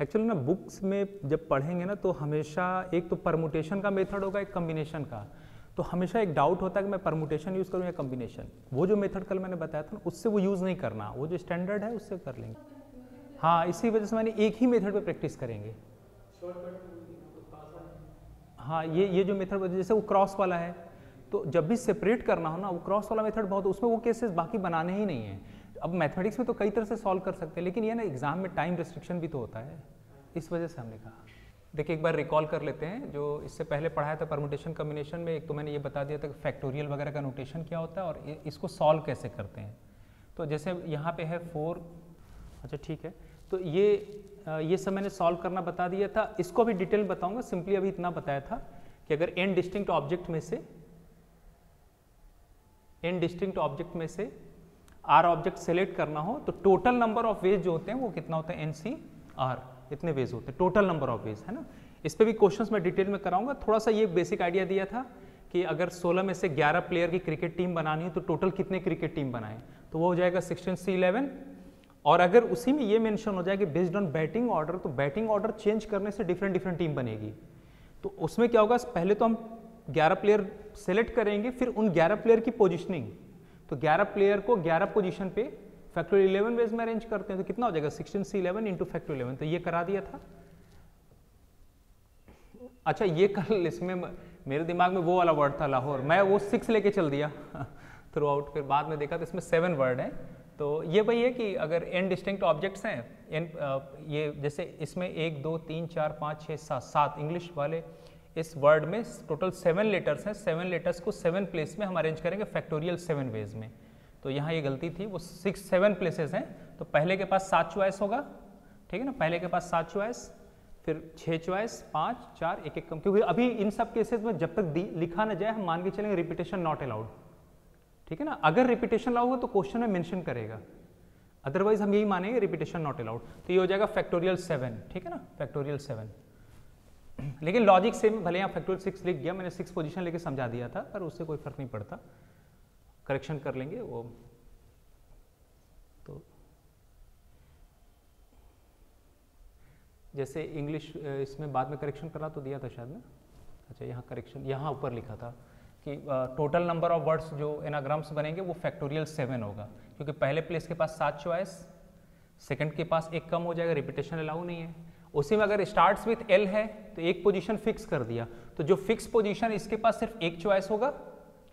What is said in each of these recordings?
Actually ना books में जब पढ़ेंगे ना तो हमेशा एक तो परमुटेशन का मेथड होगा, एक कम्बिनेशन का। तो हमेशा एक डाउट होता है कि मैं परमुटेशन यूज़ करूँ या कम्बिनेशन। वो जो मेथड कल मैंने बताया था ना उससे वो यूज़ नहीं करना, वो जो स्टैंडर्ड है उससे कर लेंगे। हाँ, इसी वजह से मैंने एक ही मेथड पे प्रैक्टिस करेंगे। हाँ, ये जो मेथड जैसे वो क्रॉस वाला है, तो जब भी सेपरेट करना हो ना वो क्रॉस वाला मेथड बहुत, उसमें वो केसेस बाकी बनाने ही नहीं है। अब मैथमेटिक्स में तो कई तरह से सॉल्व कर सकते हैं, लेकिन ये ना एग्जाम में टाइम रिस्ट्रिक्शन भी तो होता है, इस वजह से हमने कहा। देखिए एक बार रिकॉल कर लेते हैं जो इससे पहले पढ़ाया था परमुटेशन कम्बिनेशन में। एक तो मैंने ये बता दिया था कि फैक्टोरियल वगैरह का नोटेशन क्या होता है और इसको सॉल्व कैसे करते हैं। तो जैसे यहाँ पे है 4, अच्छा ठीक है, तो ये सब मैंने सॉल्व करना बता दिया था। इसको भी डिटेल बताऊंगा, सिंपली अभी इतना बताया था कि अगर n डिस्टिंक्ट ऑब्जेक्ट में से r ऑब्जेक्ट सेलेक्ट करना हो तो टोटल नंबर ऑफ वेज जो होते हैं वो कितना होता है, NCR, इतने वेज होते हैं, टोटल नंबर ऑफ वेज, है ना। इस पे भी क्वेश्चंस मैं डिटेल में कराऊंगा। थोड़ा सा ये बेसिक आइडिया दिया था कि अगर 16 में से 11 प्लेयर की क्रिकेट टीम बनानी है तो टोटल कितने क्रिकेट टीम बनाए, तो वो हो जाएगा 16C11। और अगर उसी में ये मेंशन हो जाए कि बेस्ड ऑन बैटिंग ऑर्डर, तो बैटिंग ऑर्डर चेंज करने से डिफरेंट टीम बनेगी। तो उसमें क्या होगा, पहले तो हम 11 प्लेयर सेलेक्ट करेंगे, फिर उन 11 प्लेयर की पोजिशनिंग, तो 11 प्लेयर को 11 पोजीशन पे फैक्टोरियल 11 वेज में अरेंज करते हैं, तो कितना हो जाएगा 16C11 इंटू फैक्टोरियल 11, तो ये करा दिया था। अच्छा, ये कल इसमें मेरे दिमाग में वो वाला वर्ड था लाहौर, मैं वो 6 लेके चल दिया थ्रू आउट, फिर बाद में देखा तो इसमें 7 वर्ड है। तो ये वही है कि अगर n डिस्टिंक्ट ऑब्जेक्ट्स हैं, ये जैसे इसमें 1 2 3 4 5 6 7 इंग्लिश वाले इस वर्ड में टोटल 7 लेटर्स हैं, 7 लेटर्स को 7 प्लेस में हम अरेंज करेंगे फैक्टोरियल 7 वेज में। तो यहाँ ये गलती थी, वो 7 प्लेसेस हैं, तो पहले के पास 7 चॉइस होगा, ठीक है ना, पहले के पास 7 चॉइस, फिर 6 चॉइस, 5 4 एक कम, क्योंकि अभी इन सब केसेस में जब तक लिखा ना जाए हम मान के चलेंगे रिपीटेशन नॉट अलाउड, ठीक है ना। अगर रिपीटेशन अलाउ हो तो क्वेश्चन में मेंशन करेगा, अदरवाइज हम यही मानेंगे रिपीटेशन नॉट अलाउड। तो ये हो जाएगा फैक्टोरियल 7, ठीक है ना, फैक्टोरियल 7। लेकिन लॉजिक सेम, भले यहाँ फैक्टोरियल 6 लिख गया, मैंने 6 पोजीशन लेके समझा दिया था, पर उससे कोई फर्क नहीं पड़ता, करेक्शन कर लेंगे वो। तो जैसे इंग्लिश इसमें बाद में करेक्शन करा तो दिया था शायद ना, अच्छा यहाँ करेक्शन, यहाँ ऊपर लिखा था कि टोटल नंबर ऑफ वर्ड्स जो एनाग्राम्स बनेंगे वो फैक्टोरियल 7 होगा, क्योंकि पहले प्लेस के पास 7 चॉइस, सेकंड के पास एक कम हो जाएगा, रिपीटेशन अलाउ नहीं है। उसी में अगर स्टार्ट्स विथ L है तो एक पोजीशन फिक्स कर दिया, तो जो फिक्स पोजीशन इसके पास सिर्फ एक चॉइस होगा,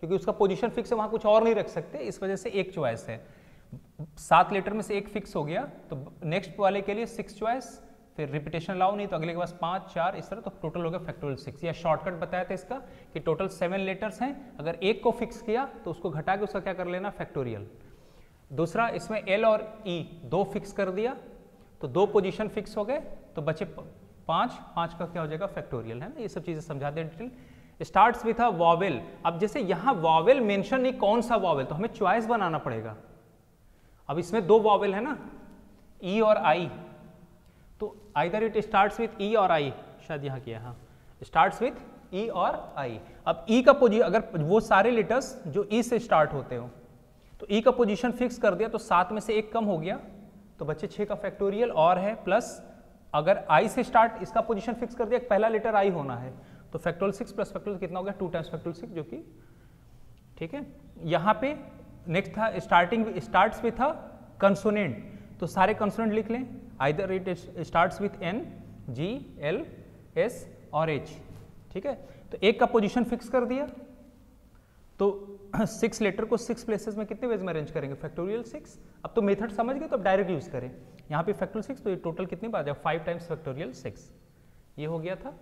क्योंकि उसका पोजीशन फिक्स है, वहां कुछ और नहीं रख सकते, इस वजह से एक चॉइस है। 7 लेटर में से एक फिक्स हो गया, तो नेक्स्ट वाले के लिए 6 चॉइस, फिर रिपीटेशन अलाउ नहीं, तो अगले के पास 5 4 इस तरह, तो टोटल हो गया फैक्टोरियल 6। या शॉर्टकट बताया था इसका कि टोटल 7 लेटर्स हैं, अगर एक को फिक्स किया तो उसको घटा के उसका क्या कर लेना, फैक्टोरियल। दूसरा, इसमें L और E 2 फिक्स कर दिया, तो 2 पोजीशन फिक्स हो गए, तो बचे 5 का क्या हो जाएगा, फैक्टोरियल, है ना। ये सब चीजें समझा दे detail. Starts with a vowel, अब जैसे यहाँ वॉवेल मेंशन नहीं कौन सा वॉवेल, तो हमें चॉइस बनाना पड़ेगा। अब इसमें 2 वॉवेल है ना, E और I, तो either it starts with E और I, शायद यहाँ किया, हाँ स्टार्ट्स विथ E और I। अब E का पोजीशन, अगर वो सारे लेटर्स जो E से स्टार्ट होते हो, तो E का पोजीशन फिक्स कर दिया, तो 7 में से एक कम हो गया, तो बच्चे 6 का फैक्टोरियल और है, प्लस अगर I से स्टार्ट इसका पोजीशन फिक्स कर दिया, पहला लेटर I होना है, तो फैक्टोरियल 6 प्लस फैक्टोरियल कितना हो गया, 2 टाइम्स फैक्टोरियल 6, जो कि ठीक है। यहाँ पे नेक्स्ट था स्टार्ट्स विथ अ कंसोनेंट, तो सारे कंसोनेंट लिख लें, either it starts with N, G, L, S और H, ठीक है। तो एक का पोजीशन फिक्स कर दिया, तो 6 लेटर को 6 प्लेसेस में कितने वेज में अरेंज करेंगे, फैक्टोरियल 6। अब तो मेथड समझ गए, तो अब डायरेक्ट यूज करें, यहाँ पे फैक्टोरियल 6, तो ये टोटल कितनी बार जाएगा, 5 टाइम्स फैक्टोरियल 6, ये हो गया था।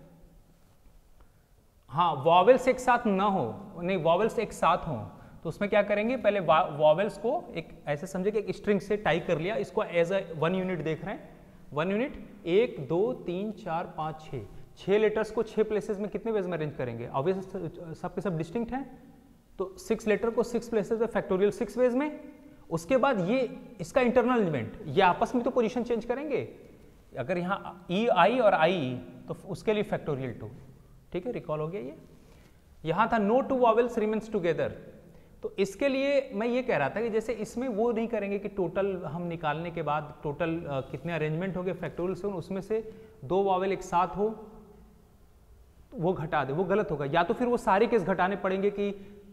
हाँ, वॉवेल्स एक साथ ना हो, नहीं वॉवेल्स एक साथ हो, तो उसमें क्या करेंगे, पहले वॉवेल्स को एक ऐसे समझे कि एक स्ट्रिंग से टाई कर लिया, इसको एज अ 1 यूनिट देख रहे हैं, 1 यूनिट, 1 2 3 4 5 6 लेटर्स को 6 प्लेसेस में कितने वेज में अरेंज करेंगे, ऑब्वियसली सबके सब डिस्टिंक्ट हैं, तो 6 लेटर को 6 प्लेसेस में फैक्टोरियल 6 वेज में। उसके बाद ये इसका इंटरनल एलिमेंट, ये आपस में तो पोजीशन चेंज करेंगे, अगर यहाँ E I और I तो उसके लिए फैक्टोरियल 2, ठीक है, रिकॉल हो गया ये। यहाँ था नो 2 वॉवेल्स रिमेन्स टुगेदर, तो इसके लिए मैं ये कह रहा था कि जैसे इसमें वो नहीं करेंगे कि टोटल हम निकालने के बाद टोटल कितने अरेंजमेंट हो गए फैक्टोरियल से, उसमें से 2 वॉवेल एक साथ हो वो घटा दे, वो गलत होगा। या तो फिर वो सारे केस घटाने पड़ेंगे कि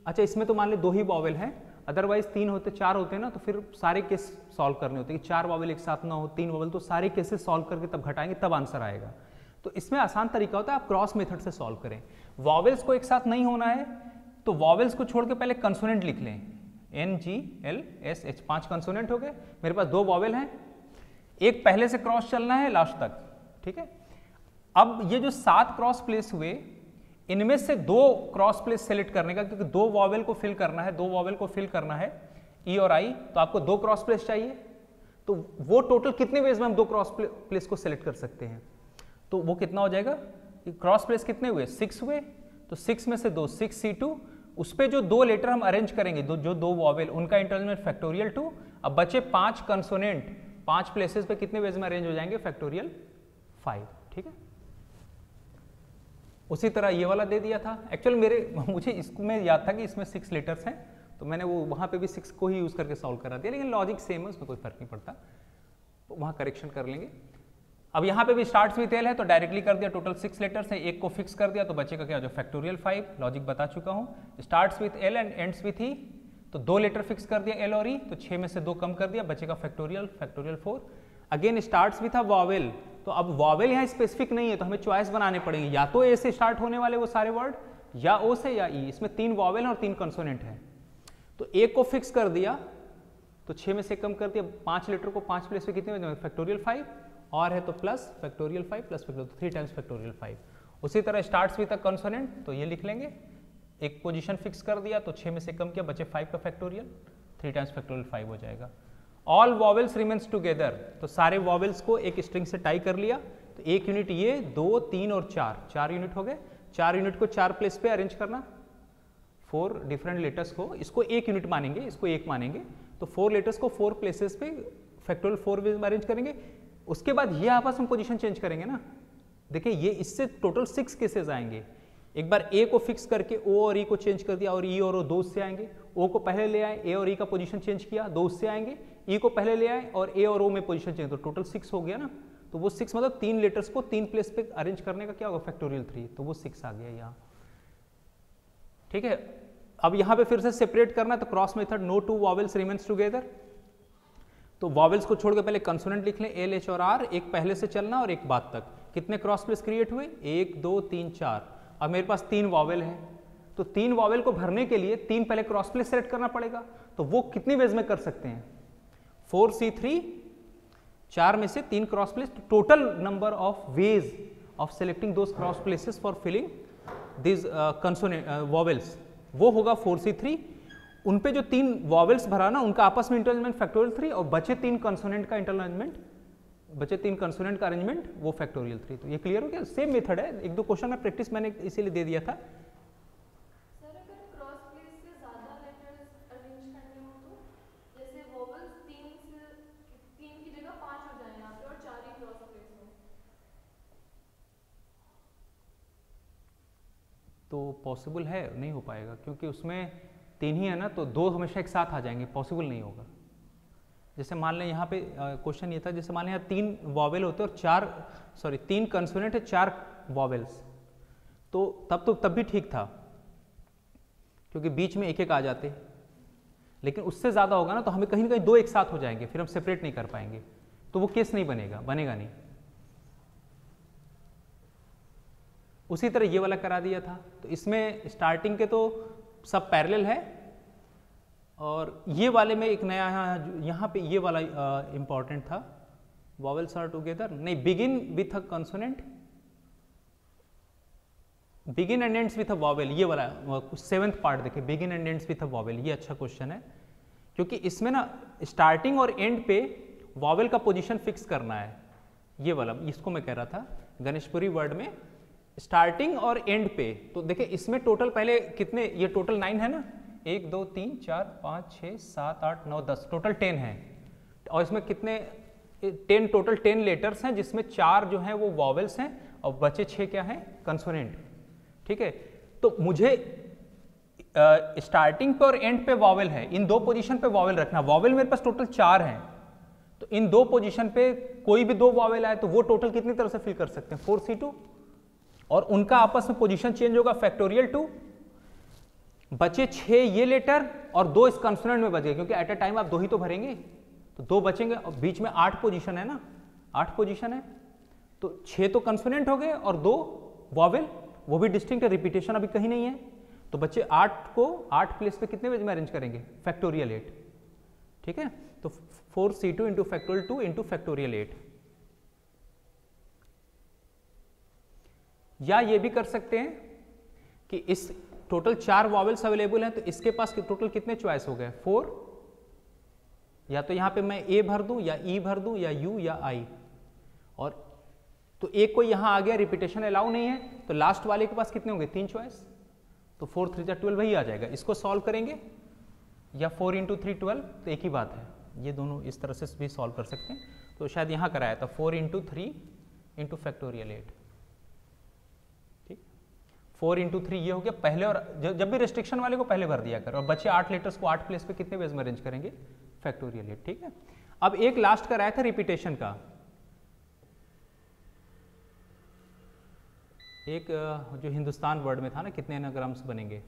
अच्छा इसमें तो मान ले 2 ही वॉवेल हैं, अदरवाइज 3 होते 4 होते ना, तो फिर सारे केस सॉल्व करने होते कि 4 वॉवेल एक साथ ना हो, 3 वॉवेल, तो सारे केसेस सॉल्व करके तब घटाएंगे, तब आंसर आएगा। तो इसमें आसान तरीका होता है आप क्रॉस मेथड से सॉल्व करें। वॉवेल्स को एक साथ नहीं होना है तो वॉवेल्स को छोड़ के पहले कंसोनेंट लिख लें, NGLSH 5 कंसोनेंट हो गए, मेरे पास 2 वॉवेल हैं, एक पहले से क्रॉस चलना है लास्ट तक, ठीक है। अब ये जो 7 क्रॉस प्लेस हुए इनमें से 2 क्रॉस प्लेस सेलेक्ट करने का, क्योंकि 2 वॉवेल को फिल करना है, 2 वॉवेल को फिल करना है E और I, तो आपको 2 क्रॉस प्लेस चाहिए। तो वो टोटल कितने वेज में हम 2 क्रॉस प्लेस को सेलेक्ट कर सकते हैं, तो वो कितना हो जाएगा, क्रॉस प्लेस कितने हुए 6 हुए, तो 6 में से 2 6C2, उस पे जो 2 लेटर हम अरेंज करेंगे, जो 2 वॉवेल उनका इंटरनल फैक्टोरियल 2, अब बचे 5 कंसोनेंट, 5 प्लेसेस पे कितने वेज में अरेंज हो जाएंगे फैक्टोरियल 5, ठीक है। उसी तरह ये वाला दे दिया था, एक्चुअल मुझे इसमें याद था कि इसमें 6 लेटर्स हैं, तो मैंने वो वहाँ पे भी 6 को ही यूज़ करके सॉल्व करा दिया, लेकिन लॉजिक सेम है, उसमें कोई फर्क नहीं पड़ता, तो वहाँ करेक्शन कर लेंगे। अब यहाँ पे भी स्टार्ट्स विथ एल है तो डायरेक्टली कर दिया, टोटल 6 लेटर्स है, एक को फिक्स कर दिया तो बचेगा क्या, जो फैक्टोरियल 5, लॉजिक बता चुका हूँ। Starts with L and ends with E, तो 2 लेटर फिक्स कर दिया एल और ई, तो 6 में से 2 कम कर दिया, बचेगा factorial 4। Again starts with a vowel, तो अब वॉवेल यहाँ स्पेसिफिक नहीं है तो हमें चॉइस बनाने पड़ेंगे, या तो ए से स्टार्ट होने वाले वो सारे वर्ड, या ओ से या ई, इसमें 3 वॉवेल और 3 कंसोनेंट है, तो एक को फिक्स कर दिया तो 6 में से कम कर दिया, 5 लेटर को 5 प्लेस पे कितने में, फैक्टोरियल 5, और है तो प्लस फैक्टोरियल 5 प्लस फैक्टोरियल, तो 3 टाइम्स फैक्टोरियल 5। उसी तरह स्टार्ट्स विद अ कंसोनेंट, तो ये लिख लेंगे, एक पोजीशन फिक्स कर दिया तो 6 में से कम किया, बचे 5 का फैक्टोरियल, 3 टाइम्स फैक्टोरियल 5 हो जाएगा। ऑल वॉवेल्स रिमेन्स टुगेदर, तो सारे वॉवेल्स को एक स्ट्रिंग से टाई कर लिया, तो 1 यूनिट ये, 2 3 और 4 यूनिट हो गए। 4 यूनिट को 4 प्लेस पे अरेंज करना, 4 डिफरेंट लेटर्स को, इसको 1 यूनिट मानेंगे, इसको 1 मानेंगे, तो 4 लेटर्स को 4 प्लेसेस पे फैक्टोरियल 4 वेज में अरेंज करेंगे। उसके बाद ये आपस में पोजीशन चेंज करेंगे ना, देखिए ये इससे टोटल 6 केसेस आएंगे। एक बार ए को फिक्स करके ओ और ई को चेंज कर दिया, और ई और ओ 2 उससे आएंगे, ओ को पहले ले आए, ए और ई का पोजीशन चेंज किया, 2 उससे आएंगे, ई को पहले ले आए और ए और ओ में पोजीशन चेंज, तो टोटल 6 हो गया ना। तो वो 6 मतलब 3 लेटर्स को 3 प्लेस पे अरेंज करने का क्या होगा, फैक्टोरियल 3, तो वो 6 आ गया यहाँ, ठीक है। अब यहाँ पे फिर से सेपरेट करना है, तो cross method, no 2 vowels remains together, तो वॉवेल्स को छोड़ के पहले कंसोनेंट लिख लें, एल एच और आर, एक पहले से चलना और एक बाद तक। कितने क्रॉस प्लेस क्रिएट हुए, 1 2 3 4। अब मेरे पास 3 वॉवेल है, तो 3 वॉवेल को भरने के लिए 3 पहले क्रॉस प्लेस सेलेक्ट करना पड़ेगा, तो वो कितनी वेज में कर सकते हैं, 4C3, 4 में से 3 cross place, total number of ways of selecting those cross places for filling this consonant vowels, वो होगा 4C3। उन पे जो 3 वॉवेल्स भरा ना, उनका आपस में इंटरअरेंजमेंट फैक्टोरियल 3, और बचे 3 कंसोनेंट का इंटरअरेंजमेंट, बचे 3 कंसोनेंट का अरेंजमेंट वो फैक्टोरियल 3। तो ये क्लियर हो गया, सेम मेथड है, 1-2 क्वेश्चन में प्रैक्टिस मैंने इसीलिए दे दिया था। सर अगर क्रॉस प्लेस से ज्यादा लेटर्स अरेंज करने हो तो, जैसे वोवेल्स 3 की जगह 5 हो जाए यहाँ पे और 4 ही क्रॉस प्लेस हो, तो पॉसिबल है, नहीं हो पाएगा, क्योंकि उसमें 3 ही है ना, तो 2 हमेशा एक साथ आ जाएंगे, पॉसिबल नहीं होगा। जैसे मान लें यहाँ पे क्वेश्चन ये था, जैसे मान लें यहाँ 3 वॉवेल होते और 3 कंसोनेंट है, 4 वॉवेल्स, तो तब भी ठीक था, क्योंकि बीच में एक आ जाते, लेकिन उससे ज़्यादा होगा ना तो हमें कहीं ना कहीं 2 एक साथ हो जाएंगे, फिर हम सेपरेट नहीं कर पाएंगे, तो वो केस नहीं बनेगा नहीं। उसी तरह ये वाला करा दिया था, तो इसमें स्टार्टिंग के तो सब पैरेलल है, और ये वाले में एक नया यहाँ पे ये वाला इंपॉर्टेंट था, वॉवेल्स आर टुगेदर, नहीं, begin with a consonant, begin and ends with a vowel, ये वाला 7th पार्ट देखिए, begin and ends with a vowel, ये अच्छा क्वेश्चन है, क्योंकि इसमें ना स्टार्टिंग और एंड पे वॉवेल का पोजीशन फिक्स करना है, ये वाला, इसको मैं कह रहा था गणेशपुरी वर्ड में, स्टार्टिंग और एंड पे। तो देखिए इसमें टोटल पहले कितने, ये टोटल 9 है ना, 1 2 3 4 5 6 7 8 9 10, टोटल 10 है, और इसमें कितने 10, टोटल 10 लेटर्स हैं, जिसमें 4 जो हैं वो वॉवेल्स हैं और बचे 6 क्या हैं, कंसोनेंट, ठीक है। तो मुझे स्टार्टिंग पे और एंड पे वॉवेल है, इन दो पोजीशन पे वॉवेल रखना। वॉवेल मेरे पास टोटल 4 हैं, तो इन दो पोजीशन पे कोई भी 2 वॉवेल आए तो वो टोटल कितनी तरह से फिल कर सकते हैं 4C2, और उनका आपस में पोजीशन चेंज होगा फैक्टोरियल 2। बचे 6 ये लेटर और 2 इस कंसोनेंट में बचे, क्योंकि एट अ टाइम आप 2 ही तो भरेंगे, तो 2 बचेंगे और बीच में 8 पोजीशन है ना, 8 पोजीशन है, तो 6 तो कंसोनेंट हो गए और 2 वॉवेल, वो भी डिस्टिंक्ट है, रिपीटेशन अभी कहीं नहीं है। तो बच्चे 8 को 8 प्लेस पे कितने वेज में अरेंज करेंगे फैक्टोरियल 8, ठीक है। तो 4C2 into factorial 2 into factorial 8। या ये भी कर सकते हैं कि इस टोटल 4 वॉवेल्स अवेलेबल हैं, तो इसके पास टोटल कितने चॉइस हो गए 4, या तो यहां पे मैं ए भर दूं या ई भर दूं या यू या आई, और तो एक कोई यहां आ गया, रिपीटेशन अलाउ नहीं है, तो लास्ट वाले के पास कितने होंगे 3 चॉइस, तो 4 3 12 वही आ जाएगा। इसको सॉल्व करेंगे या 4 इंटू 3 12, तो एक ही बात है, ये दोनों इस तरह से भी सॉल्व कर सकते हैं। तो शायद यहां कराया था 4 इंटू 3 इंटू फैक्टोरियल 8, ठीक। 4 इंटू 3 ये हो गया पहले, और जब भी रिस्ट्रिक्शन वाले को पहले भर दिया कर, और बचे 8 लेटर्स को 8 प्लेस पे कितने वेज में अरेंज करेंगे फैक्टोरियल 8, ठीक है। अब एक लास्ट कराया था रिपीटेशन का, एक जो हिंदुस्तान वर्ड में था ना, कितने एनाग्राम्स बनेंगे,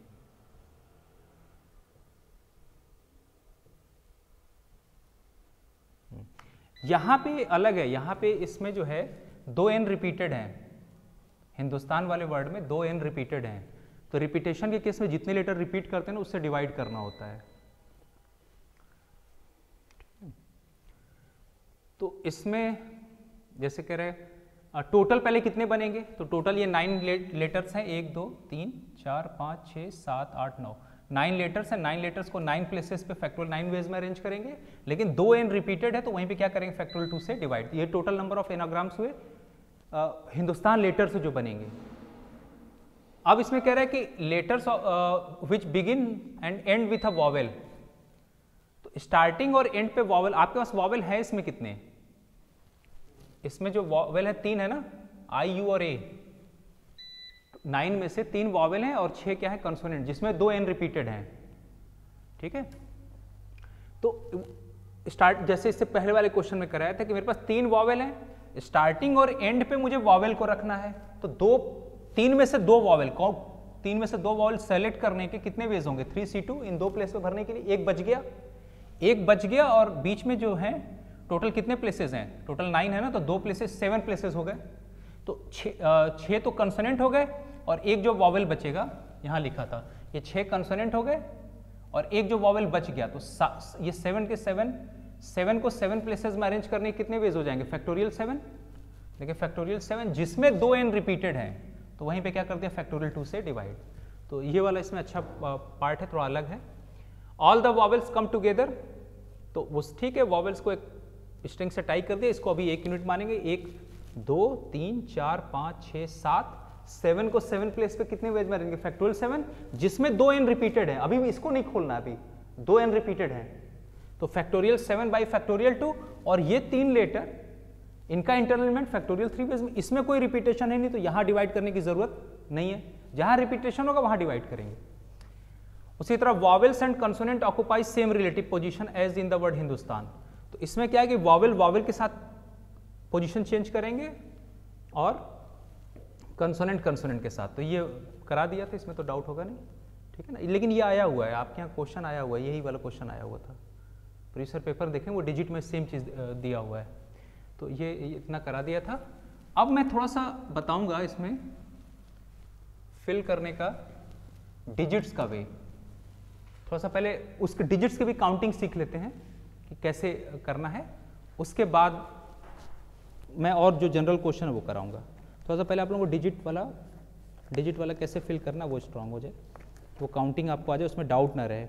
यहां पे अलग है, यहां पे इसमें जो है 2 n रिपीटेड हैं, हिंदुस्तान वाले वर्ड में 2 n रिपीटेड हैं, तो रिपीटेशन के केस में जितने लेटर रिपीट करते हैं ना उससे डिवाइड करना होता है। तो इसमें जैसे कह रहे टोटल पहले कितने बनेंगे, तो टोटल ये 9 लेटर्स हैं, 1 2 3 4 5 6 7 8 9, 9 लेटर्स हैं। 9 लेटर्स को 9 प्लेसेस पे फैक्टोरियल 9 वेज में अरेंज करेंगे, लेकिन 2 n रिपीटेड है तो वहीं पे क्या करेंगे फैक्टोरियल 2 से डिवाइड। ये टोटल नंबर ऑफ एनाग्राम्स हुए हिंदुस्तान लेटर्स जो बनेंगे। अब इसमें कह रहा है कि letters which begin and and with a vowel, तो स्टार्टिंग और एंड पे वॉवेल, आपके पास वॉवेल है इसमें कितने, इसमें जो वॉवेल है 3 है ना, आई यू और ए, 9 में से 3 वॉवेल हैं और 6 क्या है कंसोनेंट, जिसमें 2 n रिपीटेड हैं, ठीक है। तो स्टार्ट जैसे इससे पहले वाले क्वेश्चन में कराया था कि मेरे पास 3 वॉवेल हैं, स्टार्टिंग और एंड पे मुझे वॉवेल को रखना है, तो 3 में से 2 वॉवेल, 3 में से 2 वॉवेल सेलेक्ट करने के कितने वेज होंगे 3C2 इन 2 प्लेस पे भरने के लिए, एक बच गया और बीच में जो है टोटल कितने प्लेसेस हैं, टोटल 9 है ना, तो 2 प्लेसेस 7 प्लेसेस हो गए, तो 6 तो कंसोनेंट हो गए और एक जो वॉवेल बचेगा, यहाँ लिखा था ये 6 कंसोनेंट हो गए और एक जो वॉवेल बच गया, तो ये 7 के 7 को 7 प्लेसेस में अरेंज करने के कितने वेज हो जाएंगे फैक्टोरियल 7, देखिए फैक्टोरियल 7 जिसमें 2 n रिपीटेड है, तो वहीं पे क्या कर दिया फैक्टोरियल 2 से डिवाइड। तो ये वाला इसमें अच्छा पार्ट है, थोड़ा अलग है। All the vowels come together, तो वो ठीक है, वॉवेल्स को एक स्ट्रिंग से टाई कर दिया, इसको अभी 1 यूनिट मानेंगे, 1 2 3 4 5 6 7, 7 को 7 प्लेस पे कितने वेज में रहेंगे फैक्टोरियल 7, जिसमें 2 n रिपीटेड है, अभी भी इसको नहीं खोलना, अभी 2 n रिपीटेड है, तो फैक्टोरियल 7 बाई फैक्टोरियल 2, और ये 3 लेटर इनका इंटरनल एलिमेंट फैक्टोरियल 3 वेज में, इसमें कोई रिपीटेशन है नहीं, तो यहां डिवाइड करने की जरूरत नहीं है, जहां रिपीटेशन होगा वहां डिवाइड करेंगे। उसी तरह vowels and consonant occupy same relative position as in the word Hindustan, तो इसमें क्या है कि वॉवेल के साथ पोजीशन चेंज करेंगे और कंसोनेंट के साथ, तो ये करा दिया था, इसमें तो डाउट होगा नहीं, ठीक है ना। लेकिन ये आया हुआ है आपके यहाँ क्वेश्चन आया हुआ है, यही वाला क्वेश्चन आया हुआ था, प्रीवियस पेपर देखें वो डिजिट में सेम चीज़ दिया हुआ है, तो ये इतना करा दिया था। अब मैं थोड़ा सा बताऊंगा इसमें फिल करने का डिजिट्स का वे, थोड़ा सा पहले उसके डिजिट्स की भी काउंटिंग सीख लेते हैं कि कैसे करना है, उसके बाद मैं और जो जनरल क्वेश्चन है वो कराऊंगा। थोड़ा सा पहले आप लोगों को डिजिट वाला कैसे फिल करना वो स्ट्रांग हो जाए, वो काउंटिंग आपको आ जाए, उसमें डाउट ना रहे।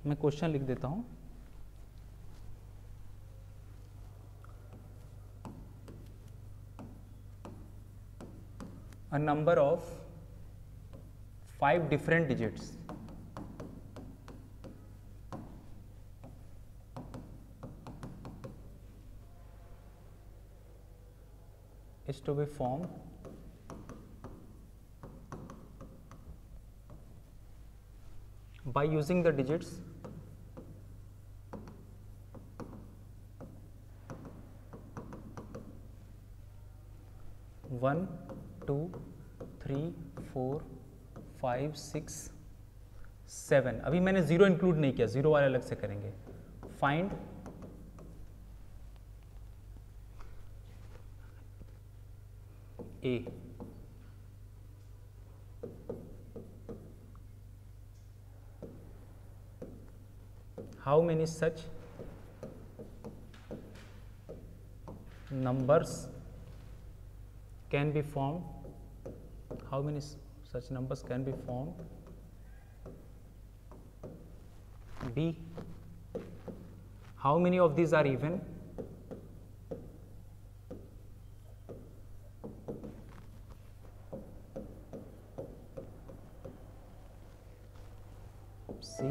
मैं क्वेश्चन लिख देता हूं, a number of 5 different digits is to be formed by using the digits 1, 2, 3, 4, 5, 6, 7। अभी मैंने 0 इंक्लूड नहीं किया, 0 वाले अलग से करेंगे। Find A, how many such numbers can be formed, how many such numbers can be formed? B, how many of these are even? C,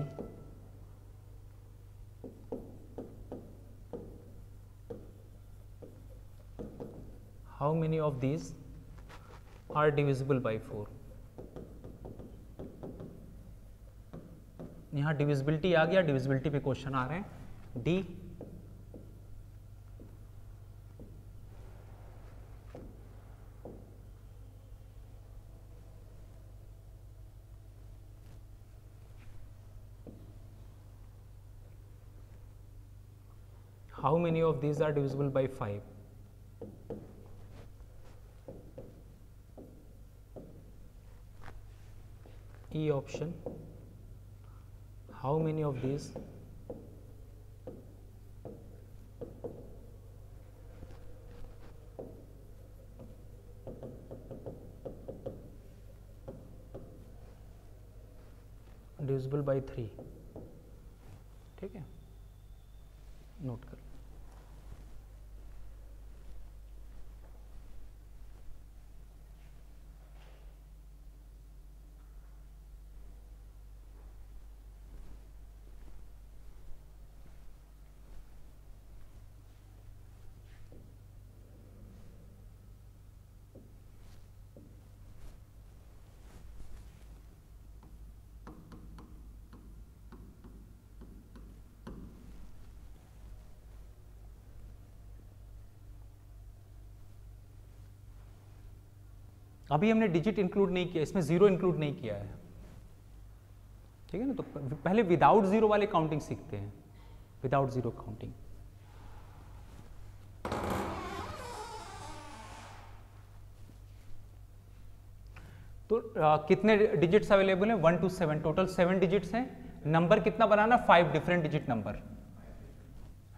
how many of these are divisible by 4? यहाँ divisibility आ गया, divisibility पे question आ रहे हैं। D, how many of these are divisible by 5? E option, how many of these divisible by 3? ठीक है, note कर। अभी हमने डिजिट इंक्लूड नहीं किया, इसमें 0 इंक्लूड नहीं किया है, ठीक है ना। तो पहले विदाउट 0 वाले काउंटिंग सीखते हैं, विदाउट 0 काउंटिंग। तो कितने डिजिट्स अवेलेबल हैं? 1 to 7, टोटल 7 डिजिट्स हैं। नंबर कितना बनाना? 5 डिफरेंट डिजिट नंबर,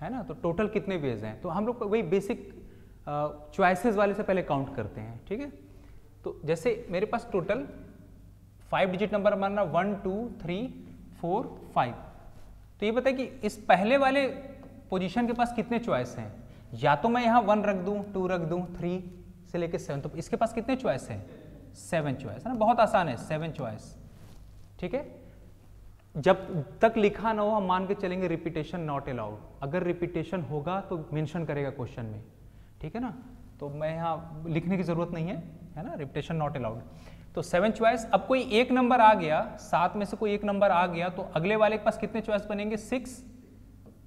है ना। तो टोटल कितने वेज हैं? तो हम लोग वही बेसिक चॉइसेस वाले से पहले काउंट करते हैं, ठीक है। तो जैसे मेरे पास टोटल 5 डिजिट नंबर बनाना 1, 2, 3, 4, 5। तो ये बताए कि इस पहले वाले पोजीशन के पास कितने चॉइस हैं? या तो मैं यहाँ 1 रख दूँ, 2 रख दूँ, 3 से लेके 7। तो इसके पास कितने चॉइस हैं? 7 चॉइस, है ना। बहुत आसान है, 7 चॉइस, ठीक है। जब तक लिखा ना हो हम मान के चलेंगे रिपीटेशन नॉट अलाउड। अगर रिपीटेशन होगा तो मेंशन करेगा क्वेश्चन में, ठीक है ना। तो मैं यहाँ लिखने की जरूरत नहीं है ना, रिपीटेशन नॉट अलाउड। तो 7 चॉइस। अब कोई एक नंबर आ गया, 7 में से कोई एक नंबर आ गया, तो अगले वाले के पास कितने चॉइस बनेंगे? 6।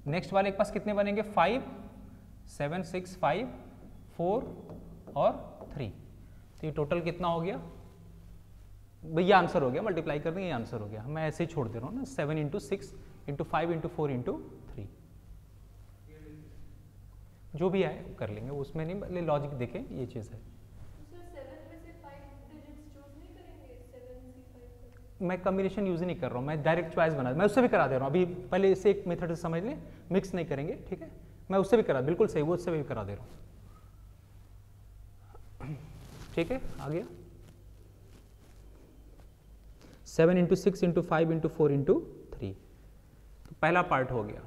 नेक्स्ट वाले के पास कितने बनेंगे? 5, 7, 6, 5, 4 और 3। तो ये टोटल कितना हो गया भैया? आंसर हो गया, मल्टीप्लाई कर देंगे, ये आंसर हो गया। मैं ऐसे ही छोड़ दे रहा हूँ ना, 7 × 6 × 5 × 4 × 3, जो भी है कर लेंगे, उसमें नहीं, लॉजिक देखें, ये चीज़ है। मैं कॉम्बिनेशन यूज नहीं कर रहा हूँ, मैं डायरेक्ट चॉइस बना, मैं उससे भी करा दे रहा हूँ। अभी पहले इसे एक मेथड से समझ लें, मिक्स नहीं करेंगे, ठीक है। मैं उससे भी करा, बिल्कुल सही, वो उससे भी करा दे रहा हूँ, ठीक है। आ गया 7 × 6 × 5 × 4 × 3। तो पहला पार्ट हो गया।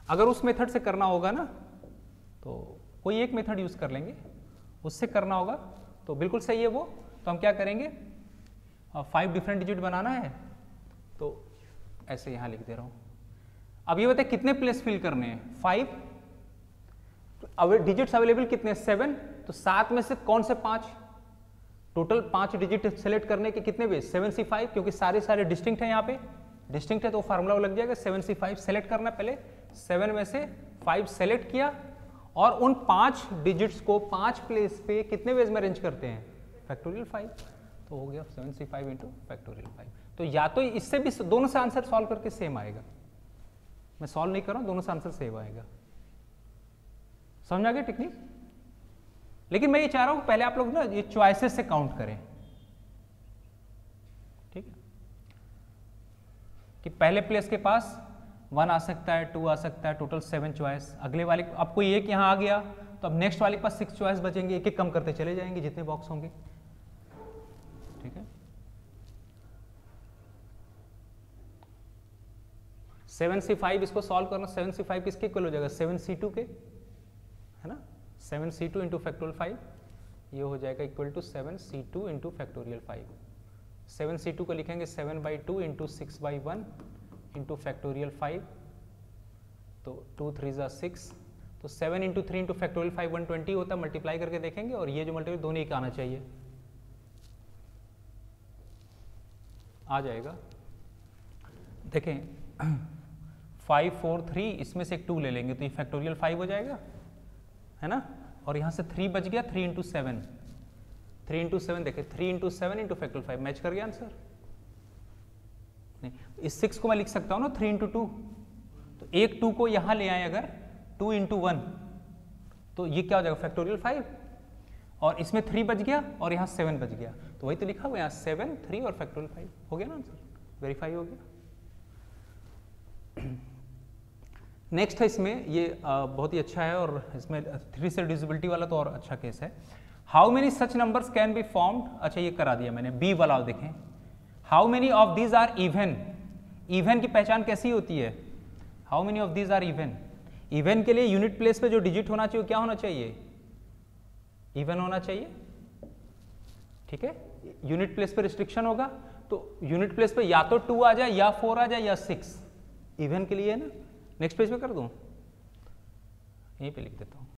अगर उस मेथड से करना होगा ना, तो कोई एक मेथड यूज कर लेंगे, उससे करना होगा तो बिल्कुल सही है वो। तो हम क्या करेंगे, 5 डिफरेंट डिजिट बनाना है, तो ऐसे यहाँ लिख दे रहा हूँ। अब ये बताए कितने प्लेस फिल करने हैं? 5। अब डिजिट्स अवेलेबल कितने? 7। तो 7 में से कौन से 5, टोटल 5 डिजिट सेलेक्ट करने के कितने वेज, 7C5, क्योंकि सारे डिस्टिंक्ट है, यहाँ पे डिस्टिंक्ट है तो फार्मूला लग जाएगा 7C5 सेलेक्ट करना, पहले 7 में से 5 सेलेक्ट किया और उन 5 डिजिट्स को 5 प्लेस पे कितने वेज में अरेंज करते हैं, फैक्टोरियल 5, तो हो गया 7C5 इंटू फैक्टोरियल 5। तो या तो इससे भी दोनों से आंसर सॉल्व करके सेम आएगा, मैं सॉल्व नहीं कर रहा हूं, दोनों से आंसर सेम आएगा। समझ आ गया टेक्निक? लेकिन मैं ये चाह रहा हूं पहले आप लोग ना ये चॉइसेस से काउंट करें, ठीक है, कि पहले प्लेस के पास 1 आ सकता है, 2 आ सकता है, टोटल 7 चॉइस। अगले वाले अब कोई एक यहां आ गया तो अब नेक्स्ट वाले के पास 6 चॉइस बचेंगे, एक एक कम करते चले जाएंगे जितने बॉक्स होंगे, ठीक है। 7C5 इसको सॉल्व करना, 7C5 किसके इक्वल हो जाएगा, 7C2 के, है ना, 7C2 इंटू फैक्टोरियल 5, ये हो जाएगा equal to 7C2 into factorial 5। 7C2 को लिखेंगे 7/2 इंटू 6/1 इंटू फैक्टोरियल 5, तो 2 3 6, तो 7 इंटू 3 इंटू फैक्टोरियल 5 120 होता है, मल्टीप्लाई करके देखेंगे और ये जो मल्टीप्लाई दोनों एक आना चाहिए, आ जाएगा। देखें 5 4 3, इसमें से एक 2 ले लेंगे तो ये फैक्टोरियल 5 हो जाएगा, है ना, और यहाँ से 3 बच गया, 3 इंटू 7, 3 इंटू 7 देखें 3 इंटू 7 इंटू फैक्टोरियल 5 मैच कर गया आंसर। नहीं, इस 6 को मैं लिख सकता हूँ ना 3 इंटू 2, तो एक 2 को यहाँ ले आए अगर 2 इंटू 1 तो ये क्या हो जाएगा फैक्टोरियल 5, और इसमें 3 बच गया और यहाँ 7 बच गया, तो वही तो लिखा हुआ यहाँ 7 3 और फैक्टोरियल 5 हो गया ना आंसर, वेरीफाई हो गया। नेक्स्ट है इसमें ये बहुत ही अच्छा है और इसमें 3 से डिविजिबिलिटी वाला तो और अच्छा केस है। How many such numbers can be formed, अच्छा ये करा दिया मैंने, बी वाला देखें, how many of these are even, even की पहचान कैसी होती है, how many of these are even, even के लिए यूनिट प्लेस पे जो डिजिट होना चाहिए क्या होना चाहिए, इवन होना चाहिए, ठीक है, यूनिट प्लेस पे रिस्ट्रिक्शन होगा तो यूनिट प्लेस पे या तो 2 आ जाए या 4 आ जाए या 6, इवन के लिए है ना। नेक्स्ट पेज पे कर दूं, यहीं पे लिख देता हूँ,